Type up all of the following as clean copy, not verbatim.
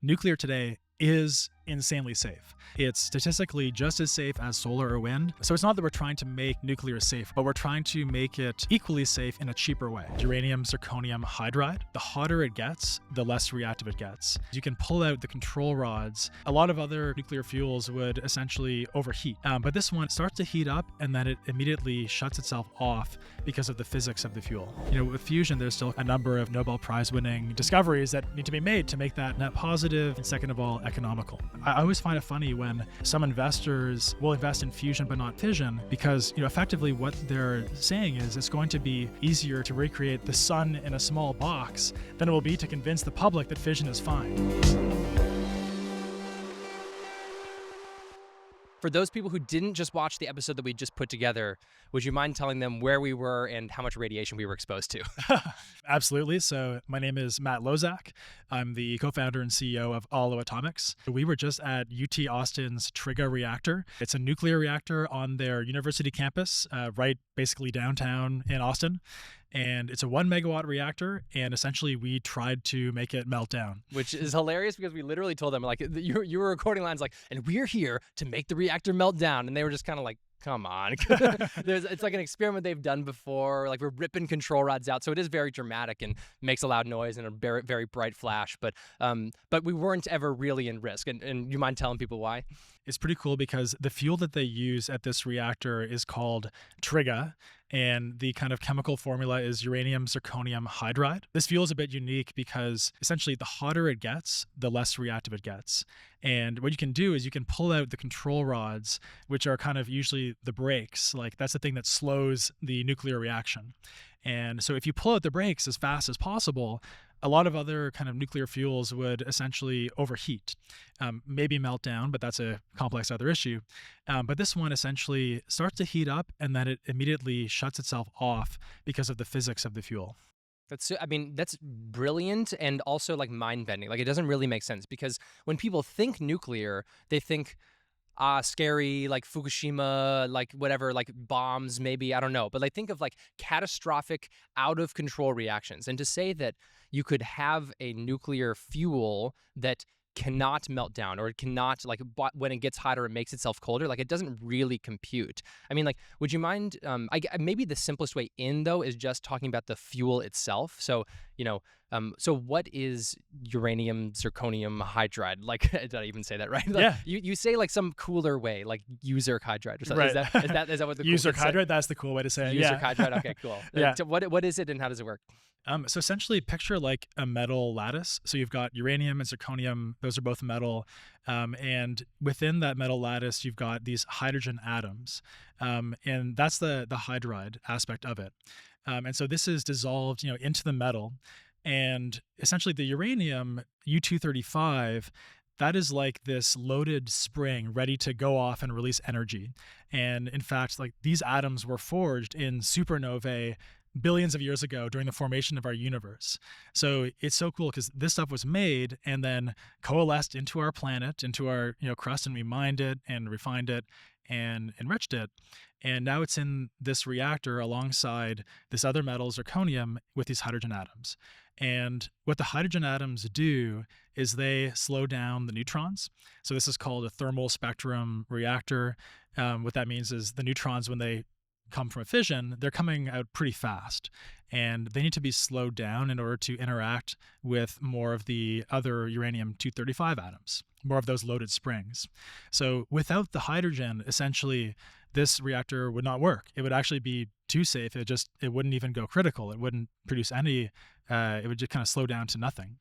nuclear today is insanely safe. It's statistically just as safe as solar or wind. So it's not that we're trying to make nuclear safe, but we're trying to make it equally safe in a cheaper way. Uranium Zirconium Hydride, the hotter it gets, the less reactive it gets. You can pull out the control rods. A lot of other nuclear fuels would essentially overheat, but this one starts to heat up and then it immediately shuts itself off because of the physics of the fuel. With fusion, there's still a number of Nobel Prize winning discoveries that need to be made to make that net positive and, second of all, economical. I always find it funny when some investors will invest in fusion but not fission because, effectively what they're saying is it's going to be easier to recreate the sun in a small box than it will be to convince the public that fission is fine. For those people who didn't just watch the episode that we just put together, would you mind telling them where we were and how much radiation we were exposed to? Absolutely. So my name is Matt Loszak. I'm the co-founder and CEO of Aalo Atomics. We were just at UT Austin's Triga reactor. It's a nuclear reactor on their university campus, right basically downtown in Austin. And it's a 1 megawatt reactor, and essentially we tried to make it melt down. Which is hilarious because we literally told them, like, you were recording lines like, and we're here to make the reactor melt down. And they were just kind of like, come on. It's like an experiment they've done before. Like, we're ripping control rods out. So it is very dramatic and makes a loud noise and a very, very bright flash. But we weren't ever really in risk. And you mind telling people why? It's pretty cool because the fuel that they use at this reactor is called Triga, and the kind of chemical formula is uranium zirconium hydride. This fuel is a bit unique because essentially the hotter it gets, the less reactive it gets. And what you can do is you can pull out the control rods, which are kind of usually the brakes. Like, that's the thing that slows the nuclear reaction. And so if you pull out the brakes as fast as possible, a lot of other kind of nuclear fuels would essentially overheat, maybe melt down, but that's a complex other issue. But this one essentially starts to heat up and then it immediately shuts itself off because of the physics of the fuel. That's brilliant and also like mind-bending. Like, it doesn't really make sense because when people think nuclear, they think scary, like Fukushima, like whatever, like bombs, maybe, I don't know. But like, think of like catastrophic, out of control reactions. And to say that you could have a nuclear fuel that cannot melt down, or it cannot, like, when it gets hotter, it makes itself colder. Like, it doesn't really compute. I mean, like, would you mind, maybe the simplest way in, though, is just talking about the fuel itself. So, so what is uranium zirconium hydride? Like, did I even say that right? Like, yeah. You say like some cooler way, like UZrH hydride or something. Right. Is that what the UZrH hydride? That's the cool way to say it. UZrH hydride. Okay, cool. Yeah. What is it and how does it work? So essentially, picture like a metal lattice. So you've got uranium and zirconium; those are both metal, and within that metal lattice, you've got these hydrogen atoms, and that's the hydride aspect of it. And so this is dissolved, into the metal, and essentially the uranium U-235. That is like this loaded spring ready to go off and release energy. And in fact, like, these atoms were forged in supernovae billions of years ago during the formation of our universe. So it's so cool because this stuff was made and then coalesced into our planet, into our crust, and we mined it and refined it and enriched it. And now it's in this reactor alongside this other metal, zirconium, with these hydrogen atoms. And what the hydrogen atoms do is they slow down the neutrons. So this is called a thermal spectrum reactor. What that means is the neutrons, when they come from a fission, they're coming out pretty fast, and they need to be slowed down in order to interact with more of the other uranium-235 atoms, more of those loaded springs. So without the hydrogen, essentially, this reactor would not work. It would actually be too safe. It wouldn't even go critical. It wouldn't produce any, it would just kind of slow down to nothing.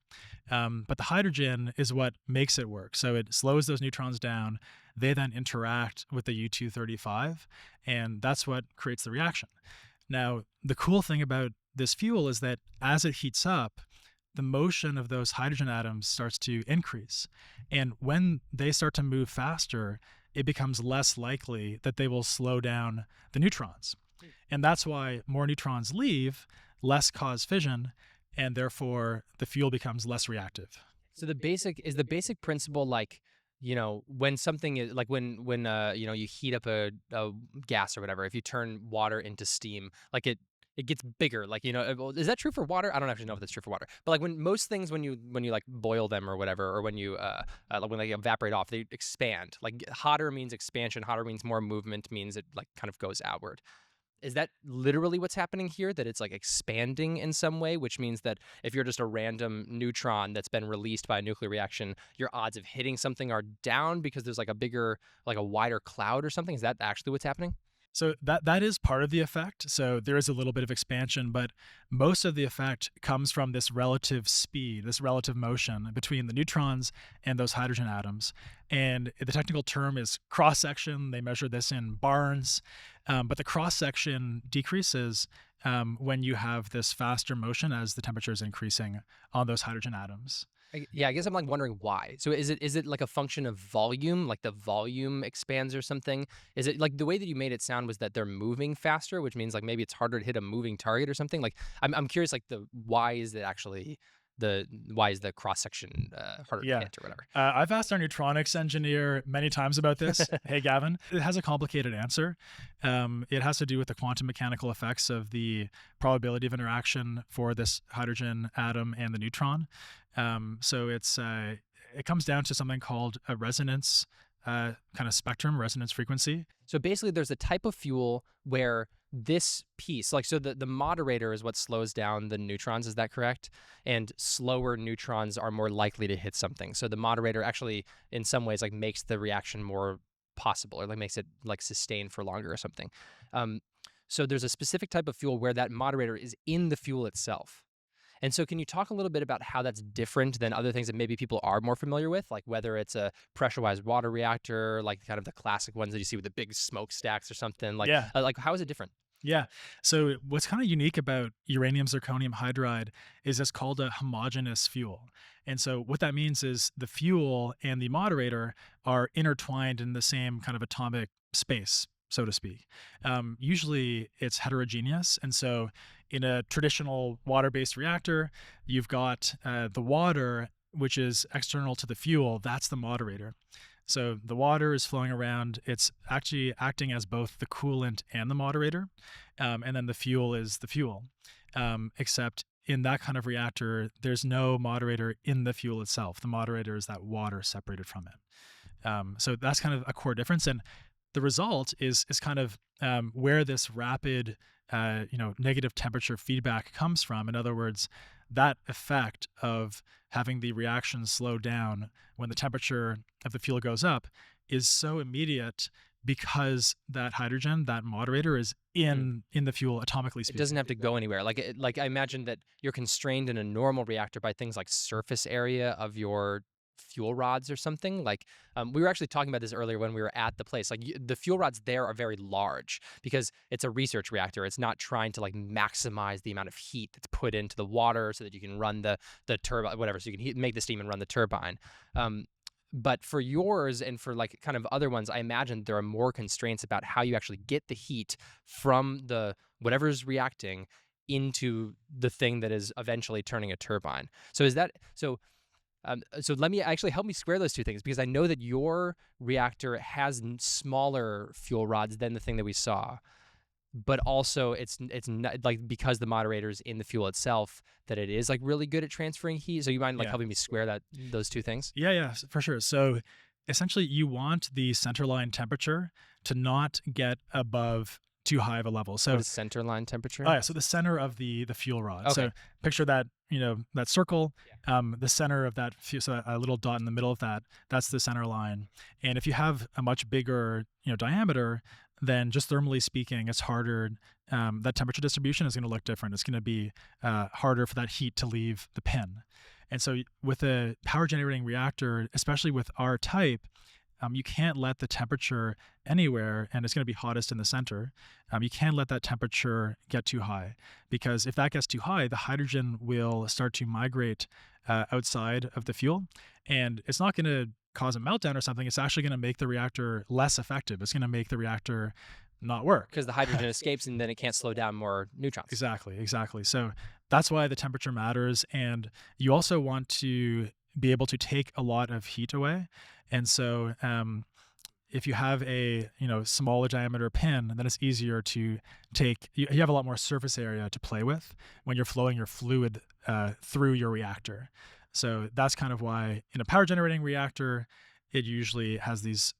But the hydrogen is what makes it work. So it slows those neutrons down. They then interact with the U-235, and that's what creates the reaction. Now, the cool thing about this fuel is that as it heats up, the motion of those hydrogen atoms starts to increase. And when they start to move faster, it becomes less likely that they will slow down the neutrons. And that's why more neutrons leave, less cause fission, and therefore the fuel becomes less reactive. So the basic principle, like, when something is like, when you heat up a gas or whatever, if you turn water into steam, like, it it gets bigger. Like, well, is that true for water? I don't actually know if that's true for water. But like when most things, when you like boil them or whatever, or when you like when they evaporate off, they expand. Like hotter means expansion, hotter means more movement, means it like kind of goes outward. Is that literally what's happening here? That it's like expanding in some way, which means that if you're just a random neutron that's been released by a nuclear reaction, your odds of hitting something are down because there's like a bigger, like a wider cloud or something? Is that actually what's happening? So that is part of the effect. So there is a little bit of expansion, but most of the effect comes from this relative speed, this relative motion between the neutrons and those hydrogen atoms. And the technical term is cross section. They measure this in barns, but the cross section decreases when you have this faster motion as the temperature is increasing on those hydrogen atoms. Yeah, I guess I'm like wondering why. So is it like a function of volume, like the volume expands or something? Is it like the way that you made it sound was that they're moving faster, which means like maybe it's harder to hit a moving target or something? Like I'm curious, like the why is it actually why is the cross section harder to Yeah. hit or whatever? I've asked our neutronics engineer many times about this. Hey, Gavin, it has a complicated answer. It has to do with the quantum mechanical effects of the probability of interaction for this hydrogen atom and the neutron. So it comes down to something called a resonance kind of spectrum, resonance frequency. So basically, there's a type of fuel where this piece, like, so the moderator is what slows down the neutrons, is that correct? And slower neutrons are more likely to hit something. So the moderator actually, in some ways, like makes the reaction more possible, or like makes it like sustain for longer or something. So there's a specific type of fuel where that moderator is in the fuel itself. And so can you talk a little bit about how that's different than other things that maybe people are more familiar with, like whether it's a pressurized water reactor, like kind of the classic ones that you see with the big smokestacks or something, Yeah. like how is it different? Yeah. So what's kind of unique about uranium zirconium hydride is it's called a homogeneous fuel. And so what that means is the fuel and the moderator are intertwined in the same kind of atomic space, so to speak. Usually it's heterogeneous. And so in a traditional water-based reactor, you've got the water, which is external to the fuel. That's the moderator. So the water is flowing around. It's actually acting as both the coolant and the moderator. And then the fuel is the fuel. Except in that kind of reactor, there's no moderator in the fuel itself. The moderator is that water separated from it. So that's kind of a core difference. And the result is kind of where this rapid, negative temperature feedback comes from. In other words, that effect of having the reaction slow down when the temperature of the fuel goes up is so immediate because that hydrogen, that moderator, is in the fuel atomically It speaking. doesn't have to go anywhere. Like I imagine that you're constrained in a normal reactor by things like surface area of your fuel rods or something. Like we were actually talking about this earlier when we were at the place. Like the fuel rods there are very large because it's a research reactor. It's not trying to like maximize the amount of heat that's put into the water so that you can run the turbine, whatever, so you can make the steam and run the turbine. But for yours and for like kind of other ones, I imagine there are more constraints about how you actually get the heat from the whatever's reacting into the thing that is eventually turning a turbine. So is that so? So let me actually help me square those two things, because I know that your reactor has smaller fuel rods than the thing that we saw, but also it's not, like because the moderator is in the fuel itself, that it is like really good at transferring heat. So you mind like Yeah. helping me square those two things? Yeah, for sure. So essentially, you want the centerline temperature to not get above too high of a level. So What is center line temperature? oh yeah, so the center of the fuel rod. So Okay. picture that, that circle, the center of that so a little dot in the middle of that, that's the center line. And if you have a much bigger, diameter, then just thermally speaking, it's harder. That temperature distribution is going to look different. It's going to be harder for that heat to leave the pin. And so with a power generating reactor, especially with our type, you can't let the temperature anywhere, and it's going to be hottest in the center. You can't let that temperature get too high, because if that gets too high, the hydrogen will start to migrate outside of the fuel, and it's not going to cause a meltdown or something. It's actually going to make the reactor less effective. It's going to make the reactor not work. Because the hydrogen escapes and then it can't slow down more neutrons. Exactly. So that's why the temperature matters, and you also want to be able to take a lot of heat away. And so if you have a smaller diameter pin, then it's easier to take. You have a lot more surface area to play with when you're flowing your fluid through your reactor. So that's kind of why in a power generating reactor, it usually has these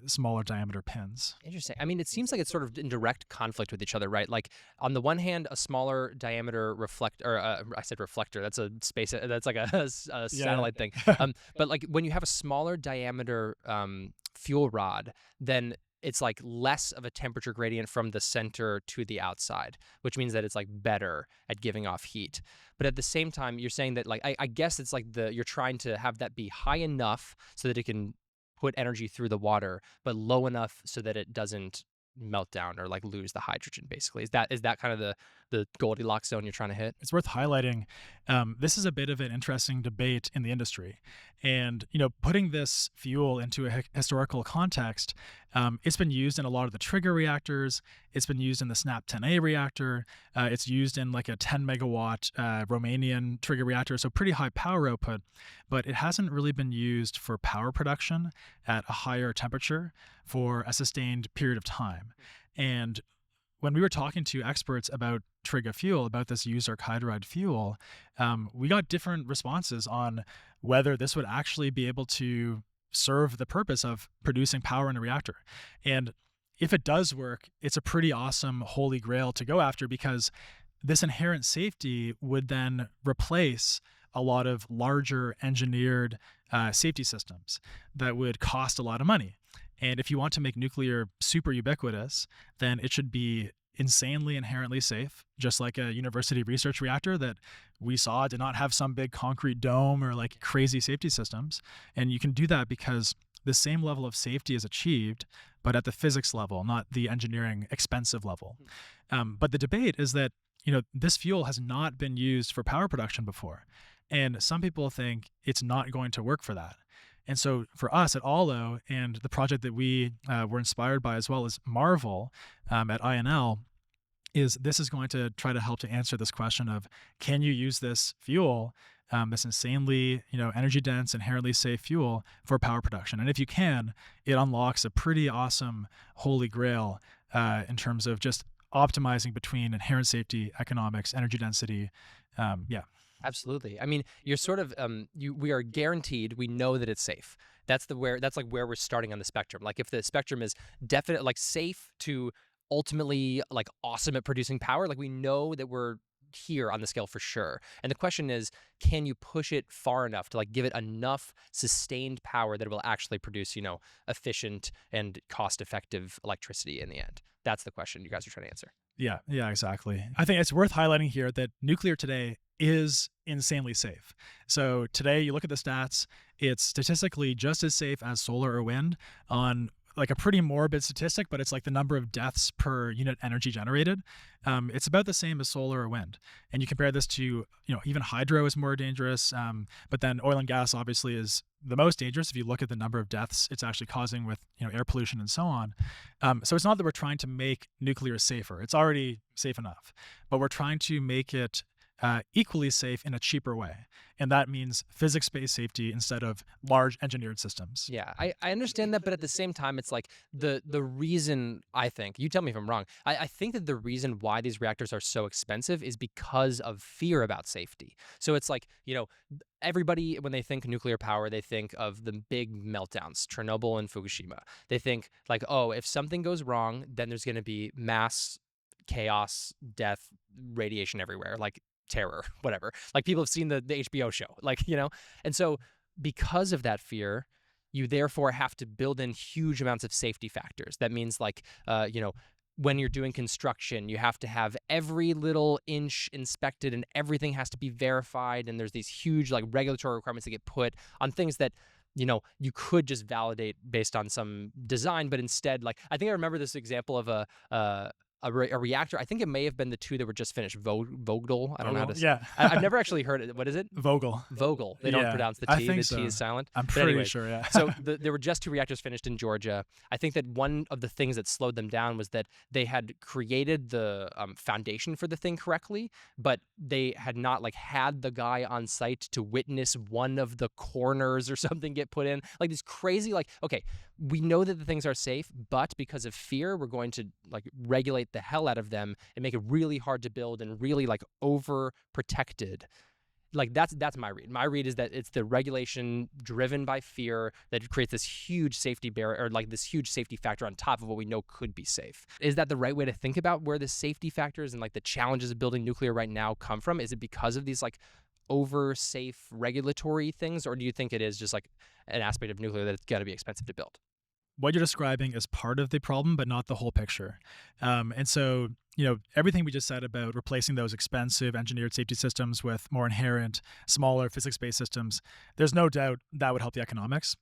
smaller diameter pins. Interesting. I mean, it seems like it's sort of in direct conflict with each other, right? Like on the one hand, a smaller diameter I said reflector. That's a space. That's like a Yeah. satellite thing. But like when you have a smaller diameter fuel rod, then it's like less of a temperature gradient from the center to the outside, which means that it's like better at giving off heat. But at the same time, you're saying that like I guess it's like you're trying to have that be high enough so that it can put energy through the water, but low enough so that it doesn't melt down or like lose the hydrogen. Basically, is that kind of the Goldilocks zone you're trying to hit? It's worth highlighting. This is a bit of an interesting debate in the industry, and putting this fuel into a historical context, it's been used in a lot of the trigger reactors. It's been used in the SNAP 10A reactor. It's used in like a 10 megawatt Romanian trigger reactor, so pretty high power output. But it hasn't really been used for power production at a higher temperature for a sustained period of time. And when we were talking to experts about Trigger fuel, about this UZrH hydride fuel, we got different responses on whether this would actually be able to serve the purpose of producing power in a reactor. And if it does work, it's a pretty awesome holy grail to go after, because this inherent safety would then replace a lot of larger engineered safety systems that would cost a lot of money. And if you want to make nuclear super ubiquitous, then it should be insanely inherently safe, just like a university research reactor that we saw did not have some big concrete dome or like crazy safety systems. And you can do that because the same level of safety is achieved, but at the physics level, not the engineering expensive level. But the debate is that this fuel has not been used for power production before. And some people think it's not going to work for that. And so for us at Aalo, and the project that we were inspired by as well as Marvel at INL, this is going to try to help to answer this question of, can you use this fuel, this insanely energy dense, inherently safe fuel for power production? And if you can, it unlocks a pretty awesome holy grail in terms of just optimizing between inherent safety, economics, energy density. Yeah. Absolutely. I mean, you're sort of we are guaranteed, we know that it's safe. That's like where we're starting on the spectrum. Like if the spectrum is definite, like safe to ultimately like awesome at producing power, like we know that we're here on the scale for sure. And the question is, can you push it far enough to like give it enough sustained power that it will actually produce, efficient and cost-effective electricity in the end? That's the question you guys are trying to answer. Yeah, exactly. I think it's worth highlighting here that nuclear today is insanely safe. So today, you look at the stats, it's statistically just as safe as solar or wind on like a pretty morbid statistic, but it's like the number of deaths per unit energy generated. It's about the same as solar or wind. And you compare this to, even hydro is more dangerous, but then oil and gas obviously is the most dangerous. If you look at the number of deaths it's actually causing with, air pollution and so on. So it's not that we're trying to make nuclear safer. It's already safe enough, but we're trying to make it equally safe in a cheaper way. And that means physics-based safety instead of large engineered systems. Yeah, I understand that, but at the same time, it's like the reason, I think, you tell me if I'm wrong, I think that the reason why these reactors are so expensive is because of fear about safety. So it's like, everybody, when they think nuclear power, they think of the big meltdowns, Chernobyl and Fukushima. They think like, oh, if something goes wrong, then there's going to be mass chaos, death, radiation everywhere, like terror, whatever. Like people have seen the HBO show, and so because of that fear, you therefore have to build in huge amounts of safety factors. That means like, when you're doing construction, you have to have every little inch inspected and everything has to be verified. And there's these huge like regulatory requirements that get put on things that, you could just validate based on some design, but instead, like, I think I remember this example of a reactor. I think it may have been the two that were just finished. Vogel. I don't know how to. Vogel, yeah. I've never actually heard it. What is it? Vogel. Vogel. They don't Yeah, pronounce the I T. think The T so. is silent. I'm But pretty anyways, sure, yeah. so there were just two reactors finished in Georgia. I think that one of the things that slowed them down was that they had created the foundation for the thing correctly, but they had not like had the guy on site to witness one of the corners or something get put in. Like this crazy, like, okay, we know that the things are safe, but because of fear, we're going to like regulate the hell out of them and make it really hard to build and really like over protected. Like that's my read. My read is that it's the regulation driven by fear that creates this huge safety barrier, or like this huge safety factor on top of what we know could be safe. Is that the right way to think about where the safety factors and like the challenges of building nuclear right now come from? Is it because of these like over safe regulatory things, or do you think it is just like an aspect of nuclear that it's got to be expensive to build? What you're describing is part of the problem, but not the whole picture. And so, everything we just said about replacing those expensive engineered safety systems with more inherent, smaller physics-based systems, there's no doubt that would help the economics.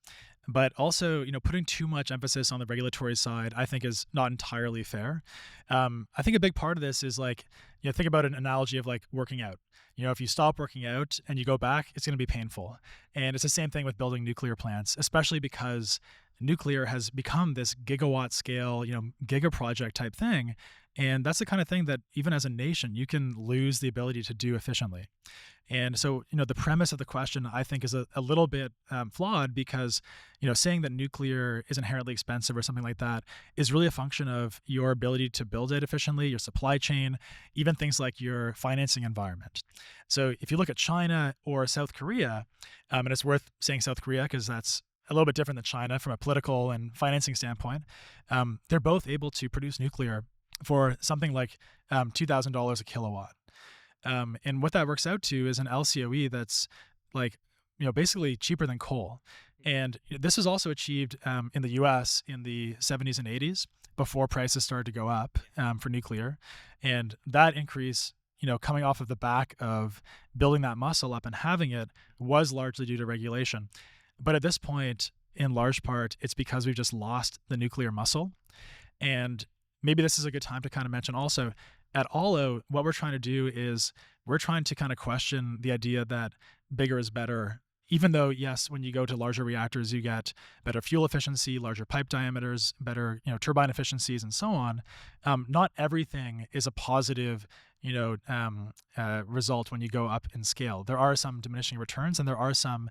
But also, putting too much emphasis on the regulatory side, I think is not entirely fair. I think a big part of this is like, think about an analogy of like working out. If you stop working out and you go back, it's going to be painful. And it's the same thing with building nuclear plants, especially because nuclear has become this gigawatt scale, giga project type thing. And that's the kind of thing that even as a nation, you can lose the ability to do efficiently. And so, the premise of the question, I think, is a little bit flawed because, saying that nuclear is inherently expensive or something like that is really a function of your ability to build it efficiently, your supply chain, even things like your financing environment. So if you look at China or South Korea, and it's worth saying South Korea because that's a little bit different than China from a political and financing standpoint, they're both able to produce nuclear for something like $2,000 a kilowatt. And what that works out to is an LCOE that's like, basically cheaper than coal. And this was also achieved in the US in the 70s and 80s before prices started to go up for nuclear. And that increase, coming off of the back of building that muscle up and having it was largely due to regulation. But at this point, in large part, it's because we've just lost the nuclear muscle. And maybe this is a good time to kind of mention also, at Aalo, what we're trying to do is we're trying to kind of question the idea that bigger is better. Even though, yes, when you go to larger reactors, you get better fuel efficiency, larger pipe diameters, better turbine efficiencies, and so on. Not everything is a positive result when you go up in scale. There are some diminishing returns, and there are some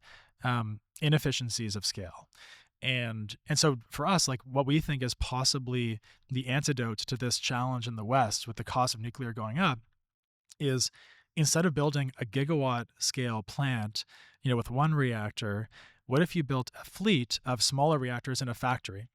inefficiencies of scale. And so for us, like what we think is possibly the antidote to this challenge in the West with the cost of nuclear going up is instead of building a gigawatt scale plant, with one reactor, what if you built a fleet of smaller reactors in a factory?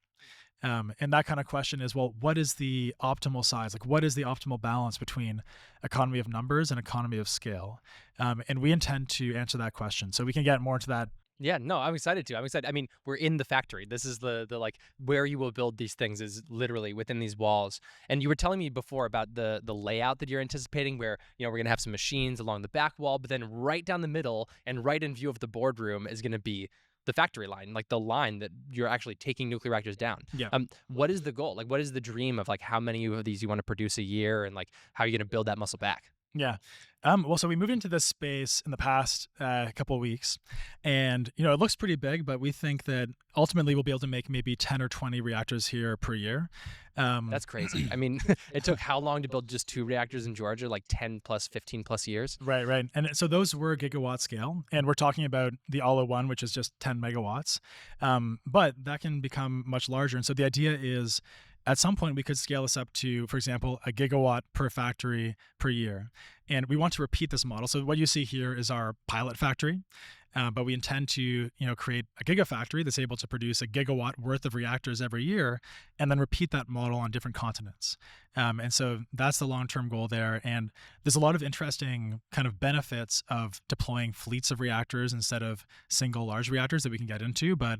And that kind of question is, well, what is the optimal size? Like, what is the optimal balance between economy of numbers and economy of scale? And we intend to answer that question. So we can get more into that. Yeah, no, I'm excited to. I'm excited. I mean, we're in the factory. This is the like where you will build these things is literally within these walls. And you were telling me before about the layout that you're anticipating where, we're going to have some machines along the back wall, but then right down the middle and right in view of the boardroom is going to be the factory line, like the line that you're actually taking nuclear reactors down. Yeah. What is the goal? Like, what is the dream of like how many of these you want to produce a year and like how are you going to build that muscle back? Yeah. Well, so we moved into this space in the past couple of weeks, and it looks pretty big, but we think that ultimately we'll be able to make maybe 10 or 20 reactors here per year. That's crazy. I mean, it took how long to build just 2 reactors in Georgia? Like 10 plus, 15 plus years? Right. And so those were gigawatt scale, and we're talking about the Aalo one, which is just 10 megawatts. But that can become much larger. And so the idea is at some point we could scale this up to, for example, a gigawatt per factory per year. And we want to repeat this model. So what you see here is our pilot factory. But we intend to, create a gigafactory that's able to produce a gigawatt worth of reactors every year, and then repeat that model on different continents. And so that's the long-term goal there. And there's a lot of interesting kind of benefits of deploying fleets of reactors instead of single large reactors that we can get into. But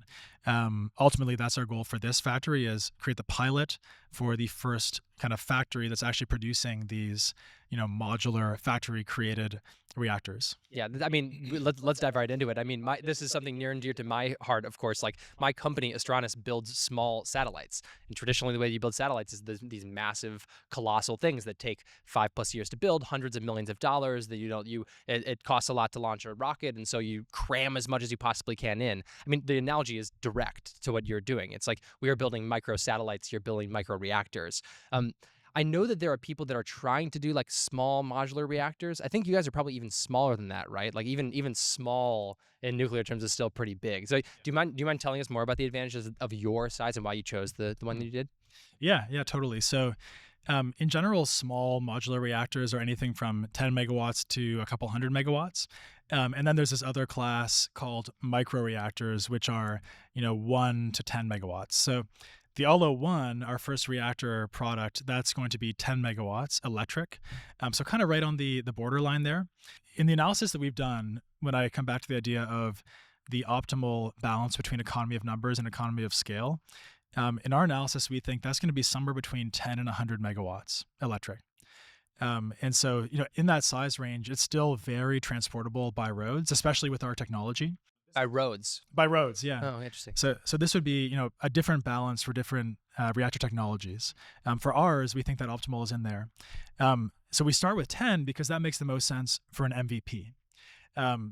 ultimately, that's our goal for this factory: is create the pilot for the first kind of factory that's actually producing these, modular factory created reactors. Yeah, I mean, let's dive right into it. I mean, this is something near and dear to my heart, of course. Like my company, Astronis, builds small satellites, and traditionally, the way you build satellites is these massive, colossal things that take 5+ years to build, hundreds of millions of dollars. That it costs a lot to launch a rocket, and so you cram as much as you possibly can in. I mean, the analogy is direct to what you're doing. It's like we are building micro satellites, you're building micro reactors. I know that there are people that are trying to do like small modular reactors. I think you guys are probably even smaller than that, right? Like even small in nuclear terms is still pretty big. So do you mind telling us more about the advantages of your size and why you chose the one that you did? Yeah, totally. So, in general, small modular reactors are anything from 10 megawatts to a couple hundred megawatts. And then there's this other class called microreactors, which are, 1 to 10 megawatts. So the Aalo 1, our first reactor product, that's going to be 10 megawatts electric. So kind of right on the borderline there. In the analysis that we've done, when I come back to the idea of the optimal balance between economy of numbers and economy of scale, in our analysis, we think that's going to be somewhere between 10 and 100 megawatts electric. And so, in that size range, it's still very transportable by roads, especially with our technology. By roads. By roads, yeah. Oh, interesting. So this would be, a different balance for different reactor technologies. For ours, we think that optimal is in there. So we start with 10 because that makes the most sense for an MVP.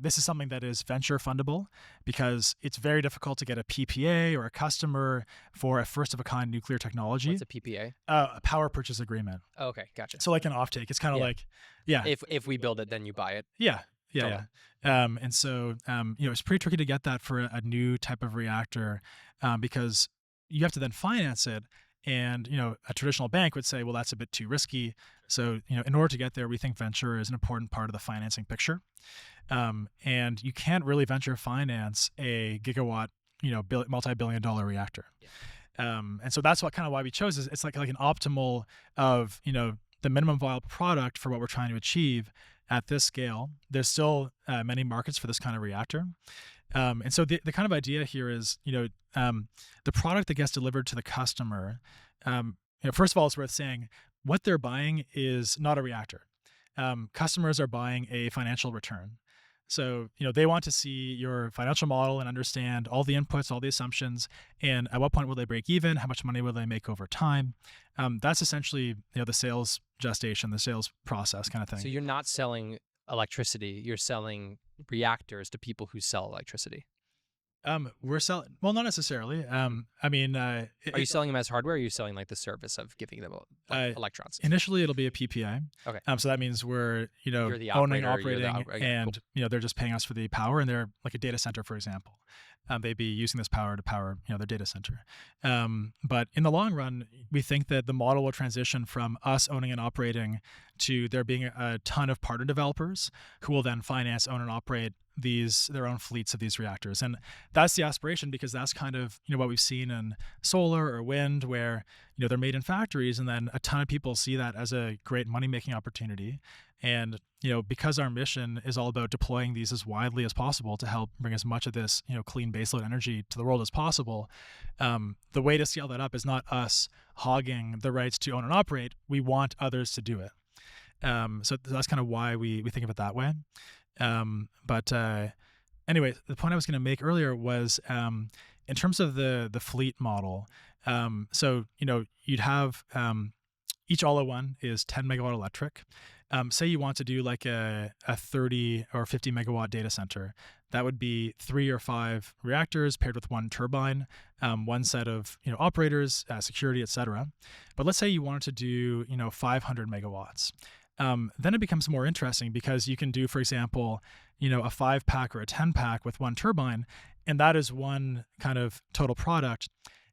This is something that is venture fundable because it's very difficult to get a PPA or a customer for a first of a kind nuclear technology. What's a PPA? A power purchase agreement. Oh, okay, gotcha. So like an offtake. It's kind of Yeah. like, yeah, If we build it, then you buy it. yeah, yeah, Totally. yeah. And so, it's pretty tricky to get that for a new type of reactor because you have to then finance it. And, a traditional bank would say, well, that's a bit too risky. So, in order to get there, we think venture is an important part of the financing picture. And you can't really venture finance a gigawatt, multi-billion dollar reactor. Yeah. And so that's why we chose is it's like an optimal of, the minimum viable product for what we're trying to achieve at this scale. There's still many markets for this kind of reactor. And so the kind of idea here is, the product that gets delivered to the customer, first of all, it's worth saying what they're buying is not a reactor. Customers are buying a financial return. So, they want to see your financial model and understand all the inputs, all the assumptions, and at what point will they break even? How much money will they make over time? That's essentially, the sales gestation, the sales process kind of thing. So you're not selling electricity, you're selling reactors to people who sell electricity. We're selling, well, not necessarily. I mean, Are you selling them as hardware, or are you selling like the service of giving them electrons? initially it'll be a PPA. Okay. So that means we're, You're the owning, operator, you're the operating, yeah, and, they're just paying us for the power, and they're like a data center, for example. They'd be using this power to power, their data center. But in the long run, we think that the model will transition from us owning and operating to there being a ton of partner developers who will then finance, own, and operate their own fleets of these reactors. And that's the aspiration because that's kind of, what we've seen in solar or wind where, they're made in factories and then a ton of people see that as a great money-making opportunity. And, because our mission is all about deploying these as widely as possible to help bring as much of this, clean baseload energy to the world as possible, the way to scale that up is not us hogging the rights to own and operate. We want others to do it. So that's kind of why we think of it that way. But anyway, the point I was going to make earlier was in terms of the fleet model. So, you'd have each Aalo one is 10 megawatt electric. Say you want to do like a 30 or 50 megawatt data center. That would be 3 or 5 reactors paired with 1 turbine, one set of operators, security, etc. But let's say you wanted to do 500 megawatts. Then it becomes more interesting because you can do, for example, a 5-pack or a 10-pack with 1 turbine, and that is one kind of total product.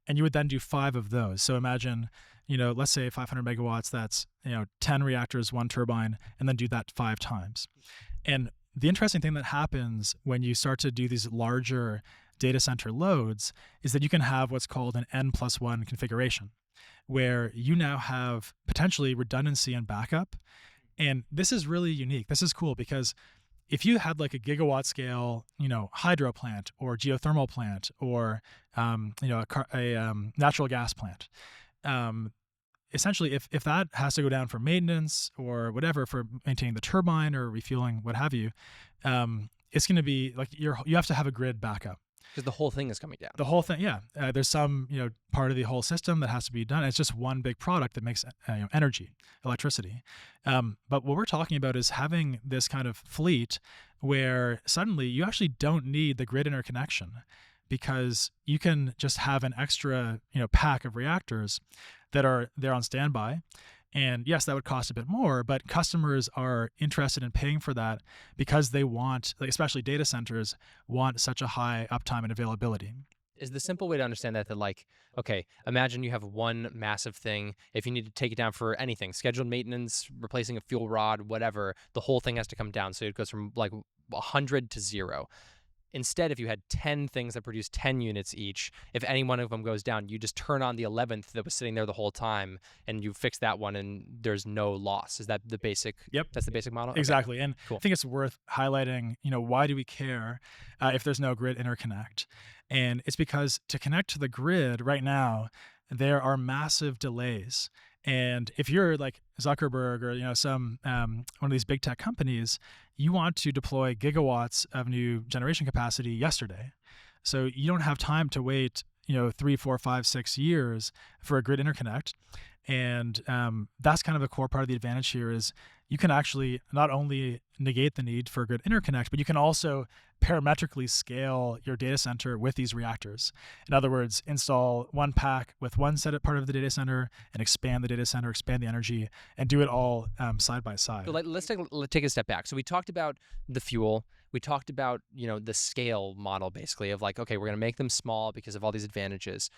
And you would then do 5 of those. So imagine, let's say 500 megawatts, that's, 10 reactors, 1 turbine, and then do that 5 times. And the interesting thing that happens when you start to do these larger data center loads is that you can have what's called an N+1 configuration, where you now have potentially redundancy and backup. And this is really unique. This is cool because if you had like a gigawatt scale, hydro plant or geothermal plant or, a natural gas plant, essentially, if that has to go down for maintenance or whatever, for maintaining the turbine or refueling, what have you, it's going to be like you have to have a grid backup. Because the whole thing is coming down. The whole thing, yeah. There's some, part of the whole system that has to be done. It's just one big product that makes energy, electricity. But what we're talking about is having this kind of fleet where suddenly you actually don't need the grid interconnection, because you can just have an extra, pack of reactors that are there on standby. And yes, that would cost a bit more, but customers are interested in paying for that because they want, like, especially data centers, want such a high uptime and availability. Is the simple way to understand that like, okay, imagine you have one massive thing. If you need to take it down for anything, scheduled maintenance, replacing a fuel rod, whatever, the whole thing has to come down. So it goes from like 100 to 0. Instead, if you had 10 things that produce 10 units each, if any one of them goes down, you just turn on the 11th that was sitting there the whole time, and you fix that one, and there's no loss. Is that the basic? Yep. That's the basic model? Exactly. Okay. And Cool. I think it's worth highlighting, why do we care if there's no grid interconnect? And it's because to connect to the grid right now, there are massive delays. And if you're like Zuckerberg or some one of these big tech companies, you want to deploy gigawatts of new generation capacity yesterday. So you don't have time to wait 3, 4, 5, 6 years for a grid interconnect. And that's kind of a core part of the advantage here is you can actually not only negate the need for a grid interconnect, but you can also parametrically scale your data center with these reactors. In other words, install one pack with one set of part of the data center and expand the data center, expand the energy, and do it all side by side. So let's take a step back. So we talked about the fuel. We talked about the scale model, basically, of like, okay, we're going to make them small because of all these advantages.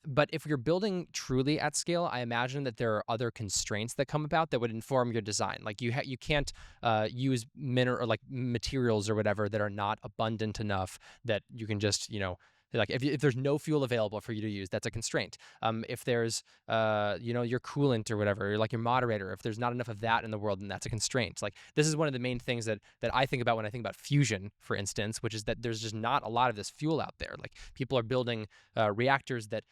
But if you're building truly at scale, I imagine that there are other constraints that come about that would inform your design. Like you can't use materials or whatever that are not abundant enough that you can just like if there's no fuel available for you to use, that's a constraint. If there's your coolant or whatever, or like your moderator, if there's not enough of that in the world, then that's a constraint. Like this is one of the main things that I think about when I think about fusion, for instance, which is that there's just not a lot of this fuel out there. Like people are building reactors that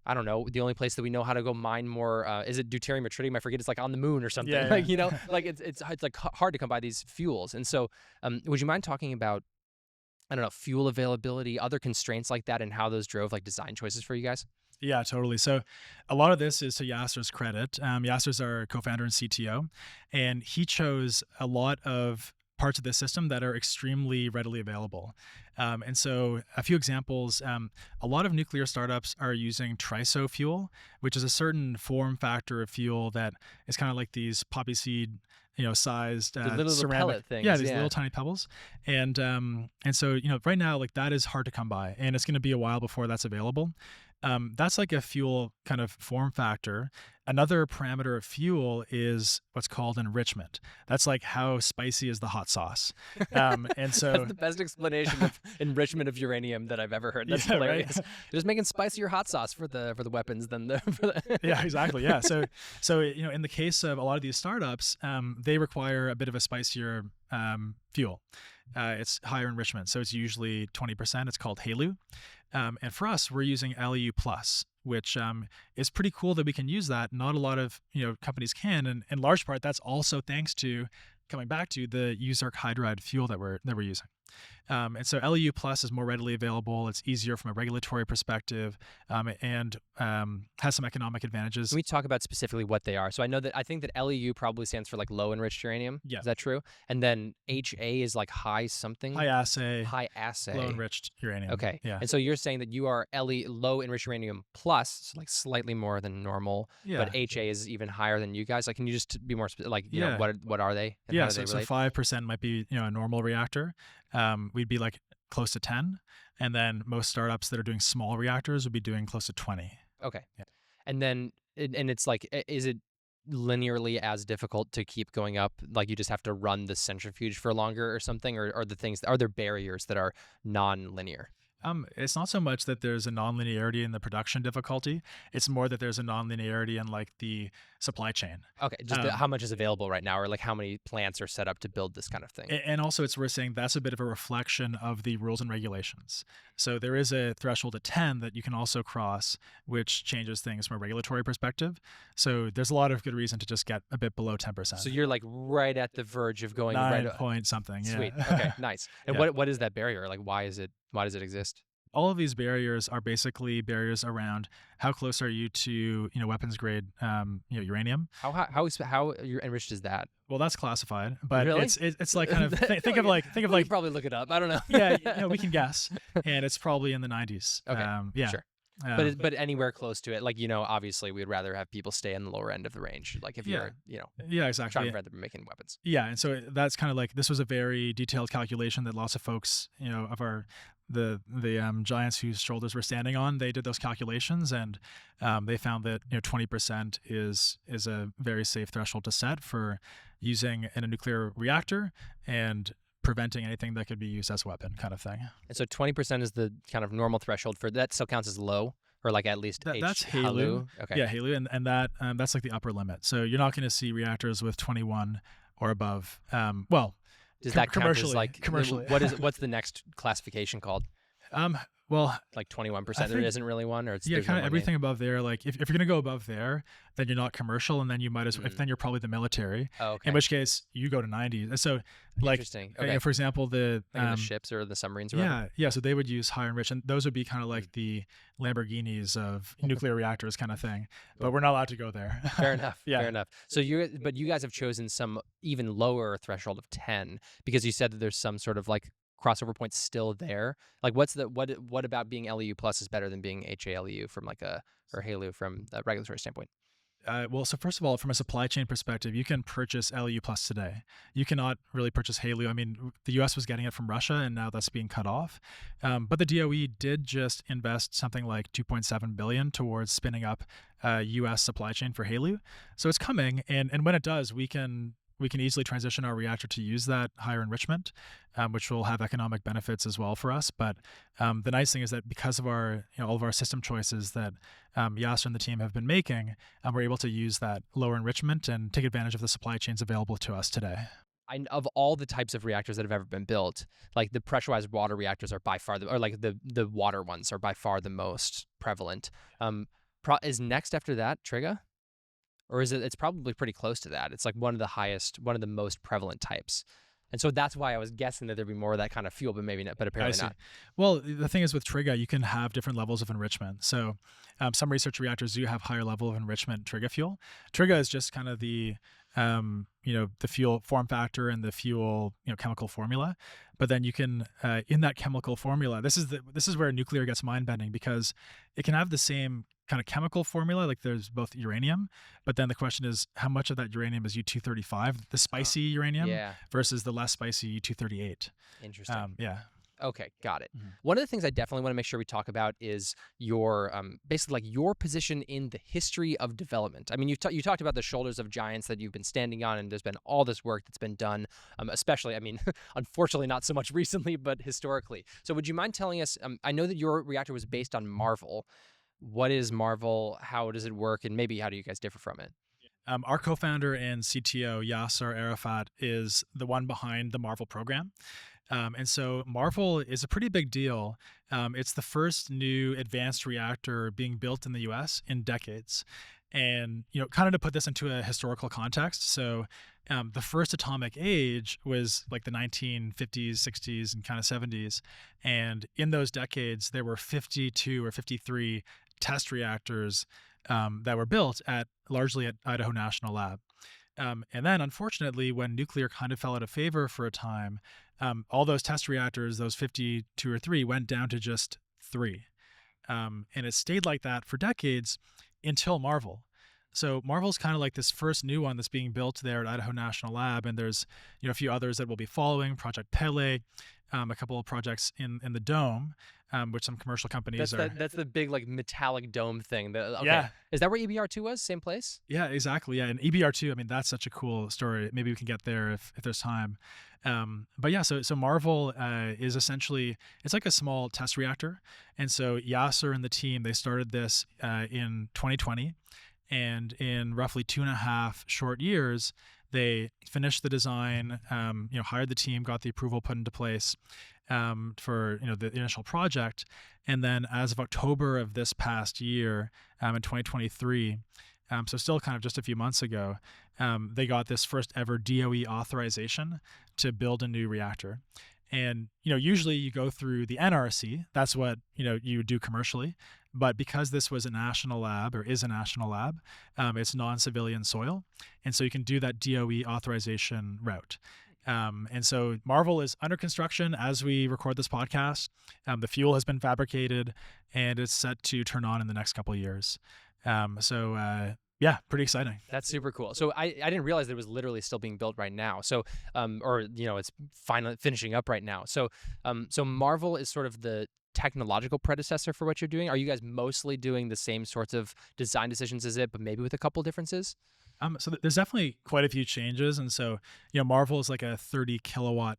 I don't know. The only place that we know how to go mine more is it deuterium or tritium? I forget. It's like on the moon or something. Yeah, Like yeah. like it's like hard to come by these fuels. And so, would you mind talking about I don't know, fuel availability, other constraints like that, and how those drove like design choices for you guys? Yeah, totally. So a lot of this is to Yasser's credit. Yasser's our co-founder and CTO, and he chose a lot of parts of the system that are extremely readily available. And so a few examples, a lot of nuclear startups are using triso fuel, which is a certain form factor of fuel that is kind of like these poppy seed sized The little ceramic pellet things. yeah, these little tiny pebbles. And so right now, like, that is hard to come by, and it's going to be a while before that's available. That's like a fuel kind of form factor. Another parameter of fuel is what's called enrichment. That's like how spicy is the hot sauce. And so That's the best explanation of enrichment of uranium that I've ever heard. That's Yeah, right? hilarious. You're just making spicier hot sauce for the weapons than the. Yeah, exactly. Yeah. So in the case of a lot of these startups, they require a bit of a spicier fuel. It's higher enrichment, so it's usually 20%. It's called HALEU. And for us, we're using LEU plus, which is pretty cool that we can use that. Not a lot of companies can, and in large part, that's also thanks to coming back to the UZrH hydride fuel that we're using. And so LEU plus is more readily available. It's easier from a regulatory perspective, and has some economic advantages. Can we talk about specifically what they are? So I think that LEU probably stands for like low enriched uranium. Yeah. Is that true? And then HA is like high something. High assay, High assay. low enriched uranium. Okay. Yeah. And so you're saying that you are low enriched uranium plus, so like slightly more than normal, Yeah. but HA is even higher than you guys. Like, can you just be more specific? Like, Yeah. what are they? And Yeah, how do so, they so relate? 5% might be a normal reactor. We'd be like close to 10, and then most startups that are doing small reactors would be doing close to 20. Okay. Yeah. And then it's like, is it linearly as difficult to keep going up? Like you just have to run the centrifuge for longer or something, or are there barriers that are non-linear? It's not so much that there's a nonlinearity in the production difficulty. It's more that there's a nonlinearity in like the supply chain. Okay, just Um, how much is available right now, or like how many plants are set up to build this kind of thing. and also, it's worth saying that's a bit of a reflection of the rules and regulations. So there is a threshold at 10 that you can also cross, which changes things from a regulatory perspective. So there's a lot of good reason to just get a bit below 10%. So you're like right at the verge of going right. 9 point something. Sweet. Yeah. Okay, nice. And Yeah. what is that barrier? Like, why does it exist? All of these barriers are basically barriers around how close are you to weapons grade uranium. How you're enriched is that? Well, that's classified, but Really? it's like kind of think of like We could probably look it up. I don't know. yeah, we can guess, and it's probably in the 90s. Okay, Yeah. sure. Um, But anywhere close to it, like obviously we'd rather have people stay in the lower end of the range. Like if Yeah. you're yeah, trying exactly. to prevent them from making weapons. Yeah, and so that's kind of like this was a very detailed calculation that lots of folks, of our the giants whose shoulders we're standing on, they did those calculations, and they found that 20% is a very safe threshold to set for using in a nuclear reactor and preventing anything that could be used as a weapon, kind of thing. And so 20% is the kind of normal threshold for that. Still counts as low, or like at least That's HALEU. Okay. Yeah, HALEU, and that that's like the upper limit. So you're not going to see reactors with 21 or above. Well, Does that count as commercially, like commercially. what's the next classification called? Well, Like 21%. I There think- isn't really one, or it's yeah, there's kind no of one everything above there. Like if you're going to go above there, then you're not commercial, and then you might as Mm. then you're probably the military. Oh, okay. In which case you go to 90. And so like Interesting. Okay. for example, the Like in the ships or the submarines or whatever? yeah, so they would use higher enrichment. Those would be kind of Mm. like the Lamborghinis of nuclear reactors, kind of thing. But we're not allowed to go there. Fair enough. Yeah. Fair enough. So you guys have chosen some even lower threshold of 10 because you said that there's some sort of like crossover point still there. Like what about being LEU plus is better than being HALEU from like or HALEU from a regulatory standpoint? Well, so first of all, from a supply chain perspective, you can purchase LEU plus today. You cannot really purchase HALEU. I mean, the U.S. was getting it from Russia, and now that's being cut off. But the DOE did just invest something like $2.7 billion towards spinning up a U.S. supply chain for HALEU. So it's coming, and when it does, we can easily transition our reactor to use that higher enrichment, which will have economic benefits as well for us. But the nice thing is that because of our all of our system choices that Yasser and the team have been making, we're able to use that lower enrichment and take advantage of the supply chains available to us today. Of all the types of reactors that have ever been built, like the pressurized water reactors are by far or like the water ones are by far the most prevalent. Is next after that Triga? Or is it? It's probably pretty close to that. It's like one of the most prevalent types, and so that's why I was guessing that there'd be more of that kind of fuel, but maybe not. But apparently not. Well, the thing is with Triga, you can have different levels of enrichment. So some research reactors do have higher level of enrichment Triga fuel. Triga is just kind of the the fuel form factor and the fuel chemical formula. But then you can in that chemical formula, this is where nuclear gets mind bending, because it can have the same kind of chemical formula, like there's both uranium, but then the question is how much of that uranium is U-235, the spicy uranium, Yeah. versus the less spicy U-238. Interesting. Yeah. Okay, got it. Mhm. One of the things I definitely want to make sure we talk about is your basically like your position in the history of development. I mean, you talked about the shoulders of giants that you've been standing on, and there's been all this work that's been done, especially, I mean, unfortunately not so much recently, but historically. So would you mind telling us, I know that your reactor was based on Marvel. What is Marvel? How does it work? And maybe how do you guys differ from it? Our co-founder and CTO, Yasser Arafat, is the one behind the Marvel program. And so Marvel is a pretty big deal. It's the first new advanced reactor being built in the US in decades. And, kind of to put this into a historical context. So the first atomic age was like the 1950s, 60s, and kind of 70s. And in those decades, there were 52 or 53 test reactors that were built largely at Idaho National Lab. And then, unfortunately, when nuclear kind of fell out of favor for a time, all those test reactors, those 52 or 3, went down to just 3. And it stayed like that for decades until Marvel. So Marvel's kind of like this first new one that's being built there at Idaho National Lab, and there's a few others that will be following. Project Pele, a couple of projects in the dome, which some commercial companies are. That's the big like metallic dome thing. Okay, Yeah, is that where EBR2 was? Same place? yeah, exactly. Yeah, and EBR2. I mean, that's such a cool story. Maybe we can get there if there's time. But yeah, so Marvel is essentially it's like a small test reactor, and so Yasser and the team they started this in 2020, and in roughly 2.5 short years, they finished the design, hired the team, got the approval put into place for the initial project, and then as of October of this past year, in 2023, so still kind of just a few months ago, they got this first ever DOE authorization to build a new reactor. And usually you go through the NRC. That's what you would do commercially. But because this was a national lab or is a national lab, it's non-civilian soil, and so you can do that DOE authorization route. And so Marvel is under construction as we record this podcast. The fuel has been fabricated, and it's set to turn on in the next couple of years. Yeah, pretty exciting. That's super cool. So I didn't realize that it was literally still being built right now. So or it's finally finishing up right now. So so Marvel is sort of the technological predecessor for what you're doing. Are you guys mostly doing the same sorts of design decisions as it, but maybe with a couple differences? So there's definitely quite a few changes, and so Marvel is like a 30 kilowatt